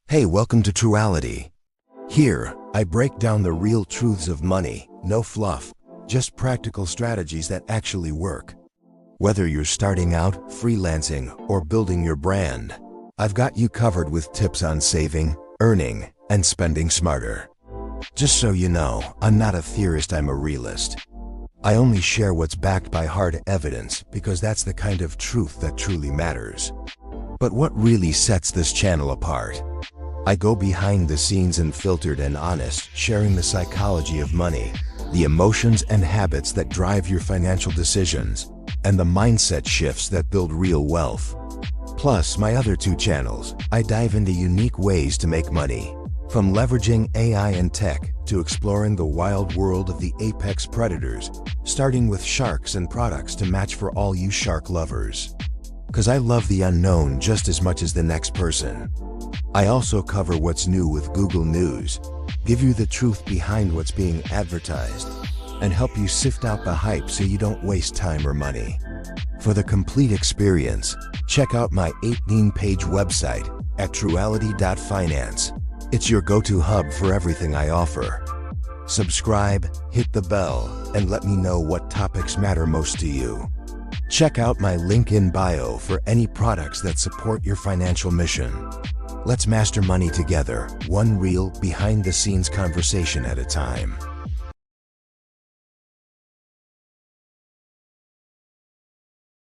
Hey, welcome to Truality. Here, I break down the real truths of money, no fluff, just practical strategies that actually work. Whether you're starting out, freelancing, or building your brand, I've got you covered with tips on saving, earning, and spending smarter. Just so you know, I'm not a theorist, I'm a realist. I only share what's backed by hard evidence because that's the kind of truth that truly matters. But what really sets this channel apart? I go behind the scenes unfiltered and honest, sharing the psychology of money, the emotions and habits that drive your financial decisions, and the mindset shifts that build real wealth. Plus, my other two channels, I dive into unique ways to make money, from leveraging AI and tech to exploring the wild world of the apex predators, starting with sharks and products to match for all you shark lovers. 'Cause I love the unknown just as much as the next person. I also cover what's new with Google News, give you the truth behind what's being advertised, and help you sift out the hype so you don't waste time or money. For the complete experience, check out my 18-page website at truality.Finance. It's your go-to hub for everything I offer. Subscribe, hit the bell, and let me know what topics matter most to you. Check out my link in bio for any products that support your financial mission. Let's master money together, one real, behind-the-scenes conversation at a time.